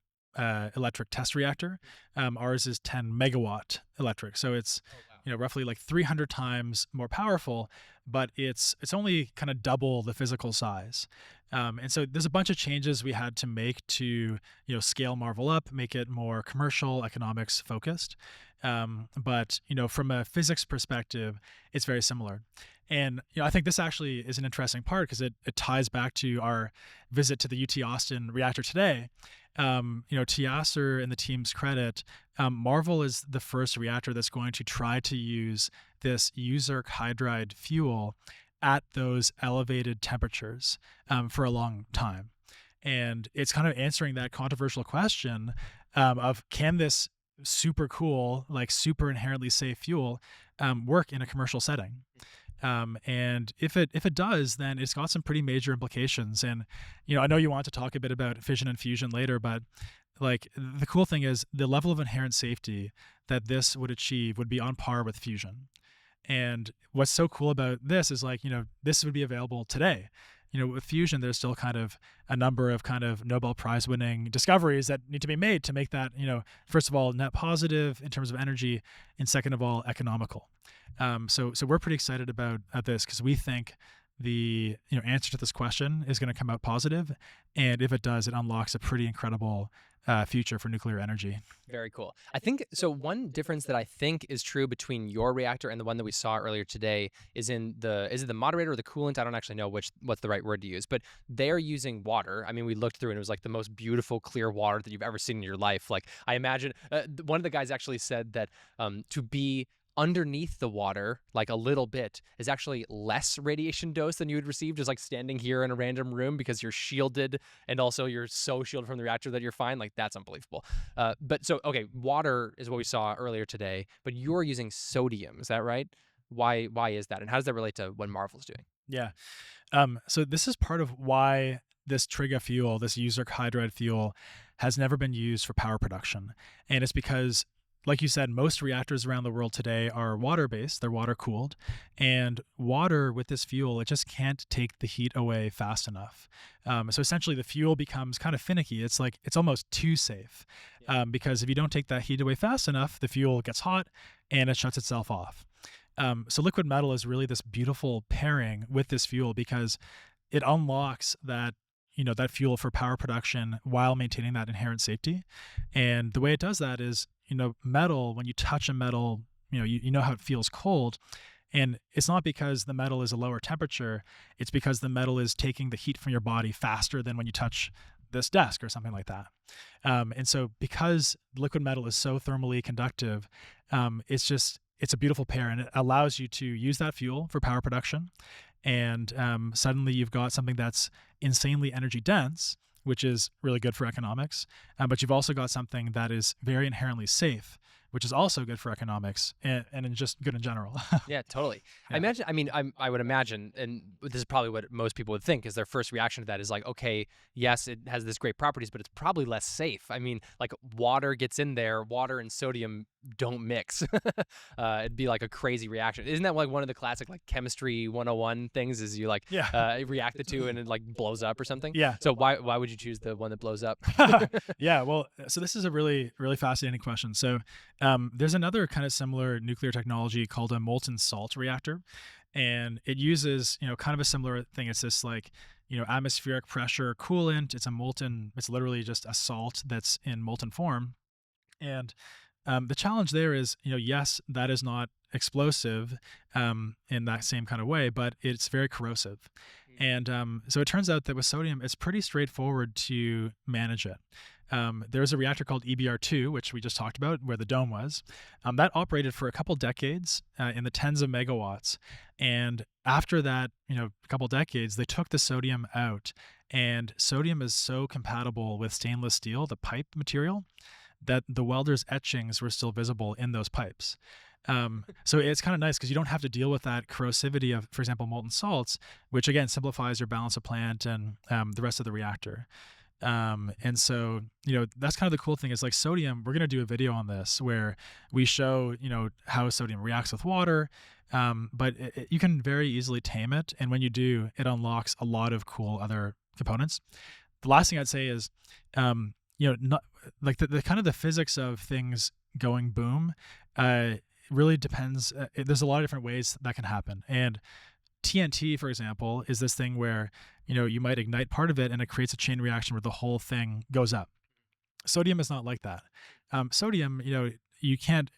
electric test reactor. Ours is 10 megawatt electric, so it's roughly like 300 times more powerful, but it's only kind of double the physical size. And so there's a bunch of changes we had to make to scale Marvel up, make it more commercial, economics focused. But from a physics perspective, it's very similar. And I think this actually is an interesting part because it ties back to our visit to the UT Austin reactor today. To Yasser and the team's credit, Marvel is the first reactor that's going to try to use this UZrH hydride fuel at those elevated temperatures for a long time. And it's kind of answering that controversial question of can this super cool, like super inherently safe fuel work in a commercial setting? And if it does, then it's got some pretty major implications. And I know you want to talk a bit about fission and fusion later, but like the cool thing is the level of inherent safety that this would achieve would be on par with fusion. And what's so cool about this is like this would be available today. With fusion, there's still kind of a number of kind of Nobel Prize winning discoveries that need to be made to make that, first of all, net positive in terms of energy, and second of all, economical. So we're pretty excited about this because we think the answer to this question is going to come out positive, and if it does, it unlocks a pretty incredible future for nuclear energy. Very cool. I think so. One difference that I think is true between your reactor and the one that we saw earlier today is in is it the moderator or the coolant? I don't actually know what's the right word to use, but they're using water. I mean, we looked through and it was like the most beautiful, clear water that you've ever seen in your life. Like I imagine one of the guys actually said that to be underneath the water, like a little bit, is actually less radiation dose than you would receive just like standing here in a random room because you're shielded and also you're so shielded from the reactor that you're fine. Like that's unbelievable. But so, okay, water is what we saw earlier today, but you're using sodium. Is that right? Why is that? And how does that relate to what Marvel's doing? Yeah. So this is part of why this Triga fuel, this UZrH hydride fuel, has never been used for power production. And it's because, like you said, most reactors around the world today are water-based. They're water-cooled. And water with this fuel, it just can't take the heat away fast enough. So essentially the fuel becomes kind of finicky. It's like it's almost too safe because if you don't take that heat away fast enough, the fuel gets hot and it shuts itself off. So liquid metal is really this beautiful pairing with this fuel because it unlocks that that fuel for power production while maintaining that inherent safety. And the way it does that is, metal, when you touch a metal, you know how it feels cold. And it's not because the metal is a lower temperature, it's because the metal is taking the heat from your body faster than when you touch this desk or something like that. And so because liquid metal is so thermally conductive, it's a beautiful pair, and it allows you to use that fuel for power production. And suddenly you've got something that's insanely energy dense, which is really good for economics. But you've also got something that is very inherently safe, which is also good for economics and in just good in general. Yeah, totally. I Yeah. imagine. I mean, I would imagine, and this is probably what most people would think, is their first reaction to that is like, okay, yes, it has this great properties, but it's probably less safe. I mean, like water gets in there, water and sodium don't mix. It'd be like a crazy reaction. Isn't that like one of the classic like chemistry 101 things? Is you like Yeah. react the two and it like blows up or something? Yeah. So why would you choose the one that blows up? Yeah, well, so this is a really, really fascinating question. So, there's another kind of similar nuclear technology called a molten salt reactor, and it uses, kind of a similar thing. It's this like, atmospheric pressure coolant. It's literally just a salt that's in molten form. And the challenge there is, yes, that is not explosive in that same kind of way, but it's very corrosive. And so it turns out that with sodium, it's pretty straightforward to manage it. There's a reactor called EBR2, which we just talked about, where the dome was. That operated for a couple decades in the tens of megawatts. And after that, a couple decades, they took the sodium out. And sodium is so compatible with stainless steel, the pipe material, that the welder's etchings were still visible in those pipes. So it's kind of nice because you don't have to deal with that corrosivity of, for example, molten salts, which again simplifies your balance of plant and the rest of the reactor. And so, that's kind of the cool thing is like sodium, we're going to do a video on this where we show, how sodium reacts with water. But you can very easily tame it. And when you do, it unlocks a lot of cool other components. The last thing I'd say is, not like the kind of the physics of things going boom, really depends. There's a lot of different ways that can happen. And TNT, for example, is this thing where, you might ignite part of it and it creates a chain reaction where the whole thing goes up. Sodium is not like that. Sodium, you can't,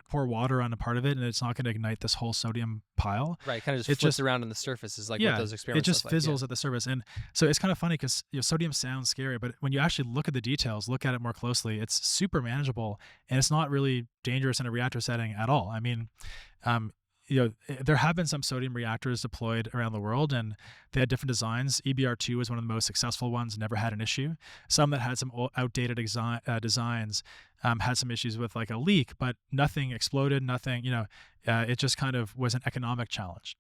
pour water on a part of it and it's not going to ignite this whole sodium pile. Right, kind of It just floats just, around on the surface is like what yeah, those it experiments just look like. Yeah. fizzles at the surface. And so it's kind of funny because, sodium sounds scary, but when you actually look at the details, look at it more closely, it's super manageable and it's not really dangerous in a reactor setting at all. I mean, there have been some sodium reactors deployed around the world and they had different designs. EBR2 was one of the most successful ones, never had an issue. Some that had some outdated designs had some issues with like a leak, but nothing exploded, nothing, it just kind of was an economic challenge.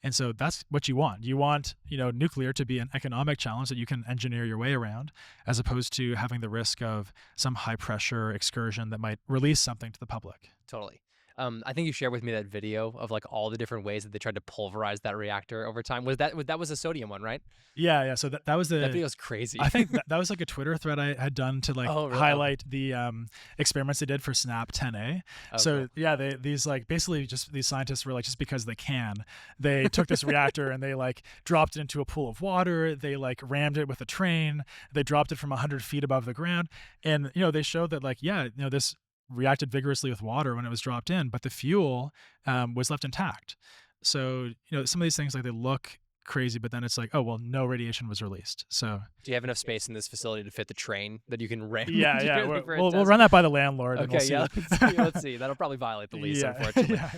And so that's what you want. You want, nuclear to be an economic challenge that you can engineer your way around, as opposed to having the risk of some high pressure excursion that might release something to the public. Totally. I think you shared with me that video of like all the different ways that they tried to pulverize that reactor over time. That was a sodium one, right? Yeah. So that was That video is crazy. I think that was like a Twitter thread I had done to like Oh, really? highlight the experiments they did for SNAP 10A. Oh, So cool. yeah, these like basically just these scientists were like, just because they can, they took this reactor and they like dropped it into a pool of water. They like rammed it with a train. They dropped it from 100 feet above the ground, and they showed that like this reacted vigorously with water when it was dropped in, but the fuel was left intact. So some of these things like they look crazy, but then it's like, oh well, no radiation was released. So Do you have enough space in this facility to fit the train that you can ram? yeah, entirely for a we'll test? run that by the landlord. And Okay, we'll yeah. see. Let's see. That'll probably violate the lease, Yeah, unfortunately. yeah.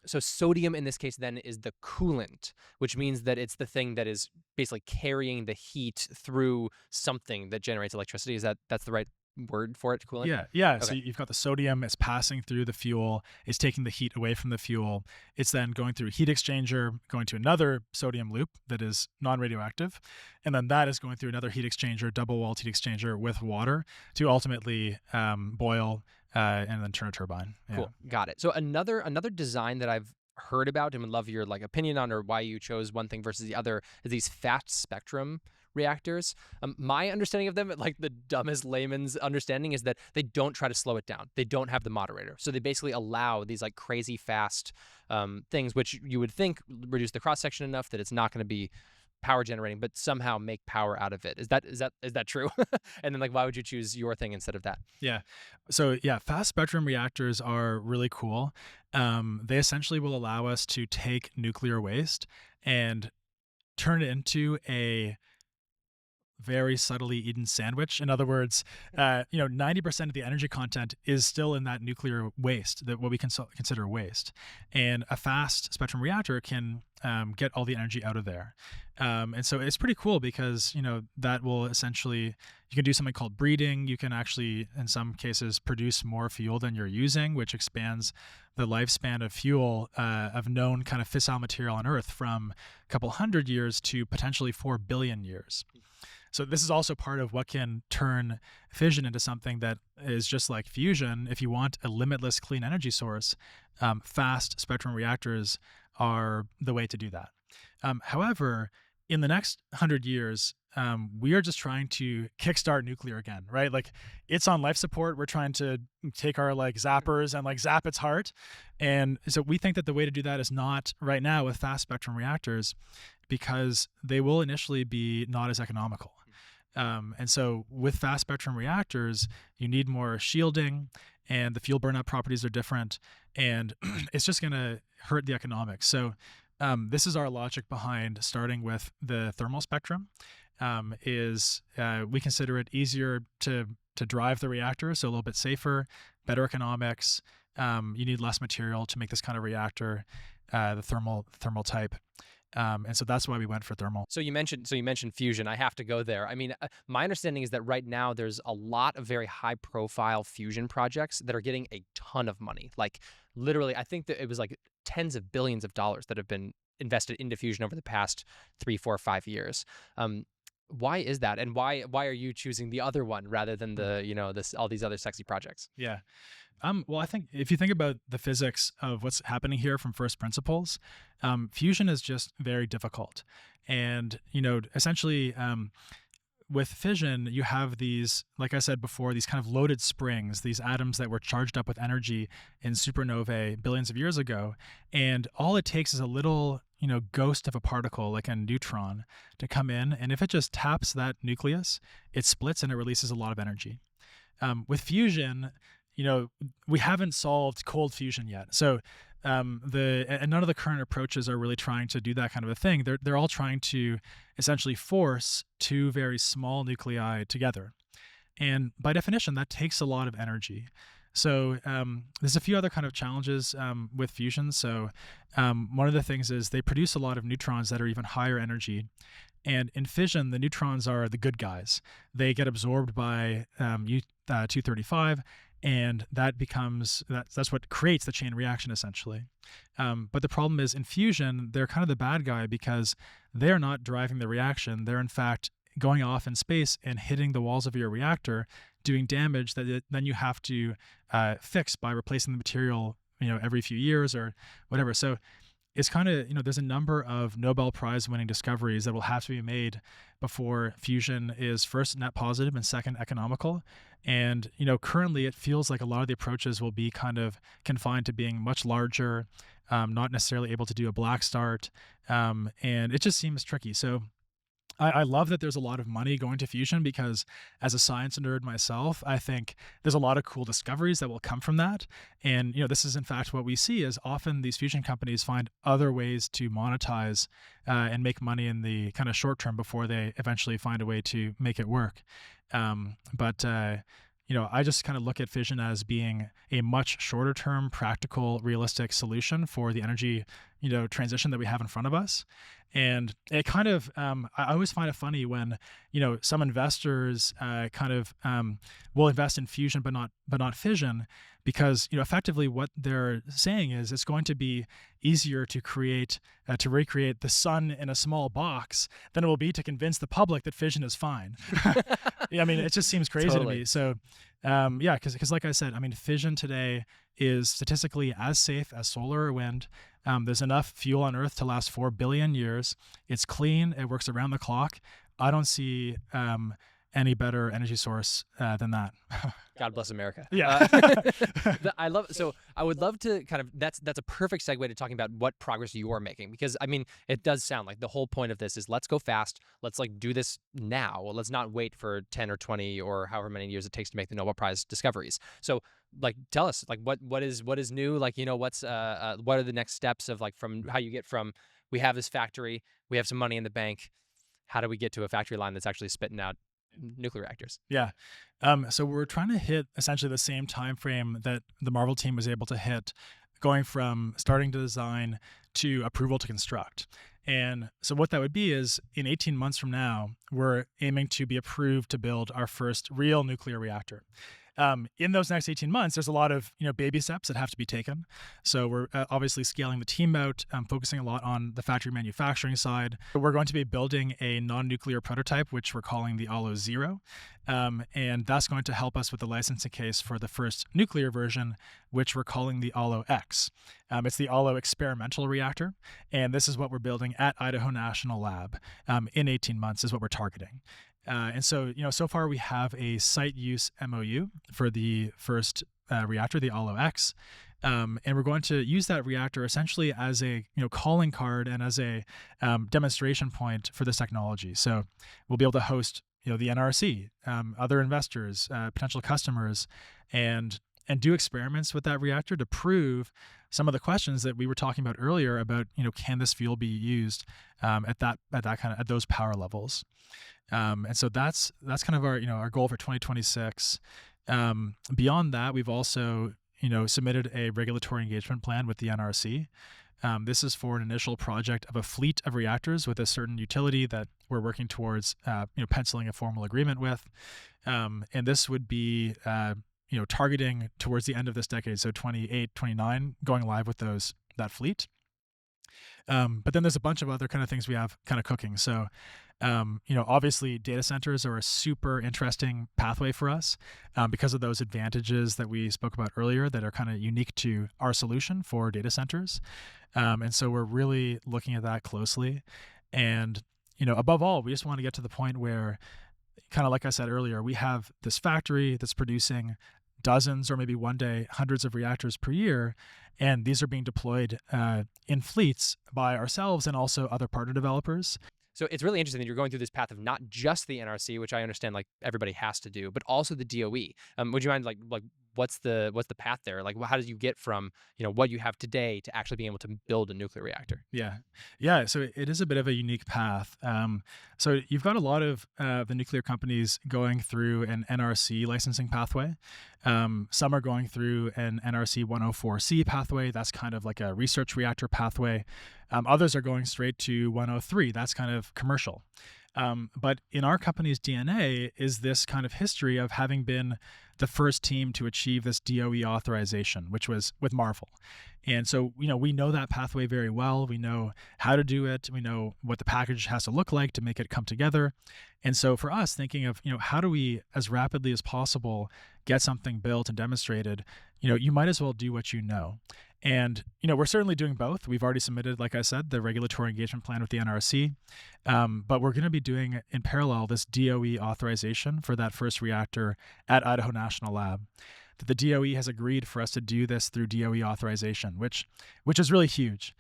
So sodium in this case then is the coolant, which means that it's the thing that is basically carrying the heat through something that generates electricity. That's the right word for it, coolant? Yeah. So Okay. you've got the sodium, it's passing through the fuel, it's taking the heat away from the fuel. It's then going through a heat exchanger, going to another sodium loop that is non-radioactive. And then that is going through another heat exchanger, double-walled heat exchanger with water to ultimately boil and then turn a turbine. Yeah. Cool. Got it. So another design that I've heard about and would love your like opinion on or why you chose one thing versus the other is these fast spectrum reactors. My understanding of them, like the dumbest layman's understanding, is that they don't try to slow it down. They don't have the moderator. So they basically allow these like crazy fast things, which you would think reduce the cross section enough that it's not going to be power generating, but somehow make power out of it. Is that true? And then like, why would you choose your thing instead of that? Yeah. So yeah, fast spectrum reactors are really cool. They essentially will allow us to take nuclear waste and turn it into very subtly eaten sandwich. In other words, 90% of the energy content is still in that nuclear waste, that what we consider waste. And a fast spectrum reactor can get all the energy out of there. And so it's pretty cool because, that will essentially, you can do something called breeding. You can actually, in some cases, produce more fuel than you're using, which expands the lifespan of fuel of known kind of fissile material on Earth from a couple hundred years to potentially 4 billion years. So this is also part of what can turn fission into something that is just like fusion. If you want a limitless clean energy source, fast spectrum reactors are the way to do that. However, in the next 100 years, we are just trying to kickstart nuclear again, right? Like, it's on life support. We're trying to take our like zappers and like zap its heart. And so we think that the way to do that is not right now with fast spectrum reactors, because they will initially be not as economical. And so with fast spectrum reactors, you need more shielding, and the fuel burnout properties are different, and it's just going to hurt the economics. So this is our logic behind starting with the thermal spectrum. We consider it easier to drive the reactor, so a little bit safer, better economics. You need less material to make this kind of reactor, the thermal type. And so that's why we went for thermal. So you mentioned fusion. I have to go there. I mean, my understanding is that right now there's a lot of very high-profile fusion projects that are getting a ton of money. Like, literally, I think that it was like tens of billions of dollars that have been invested into fusion over the past 3, 4, 5 years. Why is that, and why are you choosing the other one rather than all these other sexy projects? Yeah. Well, I think if you think about the physics of what's happening here from first principles, fusion is just very difficult. And, essentially, with fission, you have these, like I said before, these kind of loaded springs, these atoms that were charged up with energy in supernovae billions of years ago. And all it takes is a little, ghost of a particle, like a neutron, to come in. And if it just taps that nucleus, it splits and it releases a lot of energy. With fusion, we haven't solved cold fusion yet. So and none of the current approaches are really trying to do that kind of a thing. They're all trying to essentially force two very small nuclei together. And by definition, that takes a lot of energy. So there's a few other kind of challenges with fusion. So one of the things is they produce a lot of neutrons that are even higher energy. And in fission, the neutrons are the good guys. They get absorbed by U-235, and that's what creates the chain reaction, essentially. But the problem is, in fusion, they're kind of the bad guy because they're not driving the reaction. They're in fact going off in space and hitting the walls of your reactor, doing damage that then you have to fix by replacing the material, every few years or whatever. So it's kind of, there's a number of Nobel Prize winning discoveries that will have to be made before fusion is first net positive and second economical. And, currently it feels like a lot of the approaches will be kind of confined to being much larger, not necessarily able to do a black start. And it just seems tricky. So I love that there's a lot of money going to fusion because as a science nerd myself, I think there's a lot of cool discoveries that will come from that. And, this is in fact what we see is often these fusion companies find other ways to monetize and make money in the kind of short term before they eventually find a way to make it work. But I just kind of look at fission as being a much shorter term, practical, realistic solution for the energy, transition that we have in front of us. And it kind of, I always find it funny when, some investors will invest in fusion, but not fission, because, effectively what they're saying is it's going to be easier to recreate the sun in a small box than it will be to convince the public that fission is fine. I mean, it just seems crazy to me. So, because like I said, fission today is statistically as safe as solar or wind. There's enough fuel on Earth to last 4 billion years. It's clean. It works around the clock. I don't see any better energy source than that. God bless America. Yeah. So I would love to kind of, that's a perfect segue to talking about what progress you are making, because it does sound like the whole point of this is let's go fast. Let's do this now. Let's not wait for 10 or 20 or however many years it takes to make the Nobel Prize discoveries. So tell us what is new? What are the next steps of from how you get from, we have this factory, we have some money in the bank. how do we get to a factory line that's actually spitting out nuclear reactors? Yeah. So we're trying to hit essentially the same time frame that the Marvel team was able to hit, going from starting to design to approval to construct. And so what that would be is in 18 months from now, we're aiming to be approved to build our first real nuclear reactor. In those next 18 months, there's a lot of baby steps that have to be taken. So we're obviously scaling the team out, focusing a lot on the factory manufacturing side. We're going to be building a non-nuclear prototype, which we're calling the Aalo 0. And that's going to help us with the licensing case for the first nuclear version, which we're calling the Aalo X. It's the Aalo experimental reactor. And this is what we're building at Idaho National Lab in 18 months is what we're targeting. And so, so far we have a site use MOU for the first reactor, the Aalo X. And we're going to use that reactor essentially as a calling card and as a demonstration point for this technology. So we'll be able to host the NRC, other investors, potential customers, and do experiments with that reactor to prove some of the questions that we were talking about earlier about can this fuel be used at those power levels. And so that's kind of our goal for 2026. Beyond that, we've also submitted a regulatory engagement plan with the NRC. This is for an initial project of a fleet of reactors with a certain utility that we're working towards penciling a formal agreement with. And this would be targeting towards the end of this decade, so 28, 29, going live with that fleet. But then there's a bunch of other kind of things we have kind of cooking. So, obviously data centers are a super interesting pathway for us because of those advantages that we spoke about earlier that are kind of unique to our solution for data centers. And so we're really looking at that closely. And, above all, we just want to get to the point where, kind of like I said earlier, we have this factory that's producing dozens or maybe one day hundreds of reactors per year. And these are being deployed in fleets by ourselves and also other partner developers. So it's really interesting that you're going through this path of not just the NRC, which I understand like everybody has to do, but also the DOE. Would you mind like what's the path there? Like how did you get from what you have today to actually being able to build a nuclear reactor? Yeah. So it is a bit of a unique path. So you've got a lot of the nuclear companies going through an NRC licensing pathway. Some are going through an NRC 104C pathway. That's kind of like a research reactor pathway. Others are going straight to 103. That's kind of commercial. But in our company's DNA is this kind of history of having been the first team to achieve this DOE authorization, which was with Marvel. And so, we know that pathway very well. We know how to do it. We know what the package has to look like to make it come together. And so for us, thinking of, how do we, as rapidly as possible, get something built and demonstrated, you might as well do what you know. And, we're certainly doing both. We've already submitted, like I said, the regulatory engagement plan with the NRC. But we're going to be doing in parallel this DOE authorization for that first reactor at Idaho National Lab. The DOE has agreed for us to do this through DOE authorization, which is really huge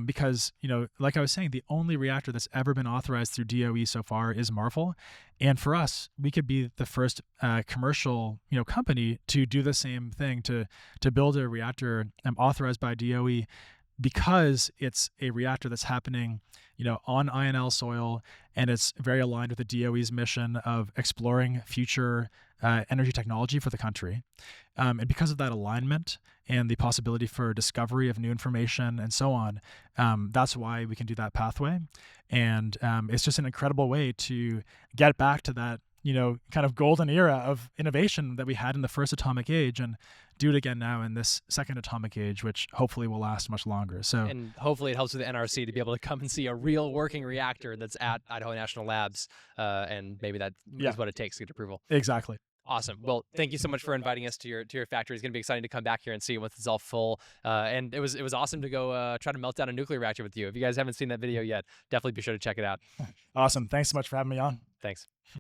because, like I was saying, the only reactor that's ever been authorized through DOE so far is Marvel. And for us, we could be the first commercial, company to do the same thing, to build a reactor authorized by DOE because it's a reactor that's happening, on INL soil, and it's very aligned with the DOE's mission of exploring future energy technology for the country. And because of that alignment and the possibility for discovery of new information and so on, that's why we can do that pathway. And it's just an incredible way to get back to that, kind of golden era of innovation that we had in the first atomic age and do it again now in this second atomic age, which hopefully will last much longer. So, and hopefully it helps with the NRC to be able to come and see a real working reactor that's at Idaho National Labs. And maybe that is what it takes to get approval. Exactly. Awesome. Well, thank you so much for inviting us to your factory. It's going to be exciting to come back here and see once it's all full. And it was awesome to go try to melt down a nuclear reactor with you. If you guys haven't seen that video yet, definitely be sure to check it out. Awesome. Thanks so much for having me on. Thanks.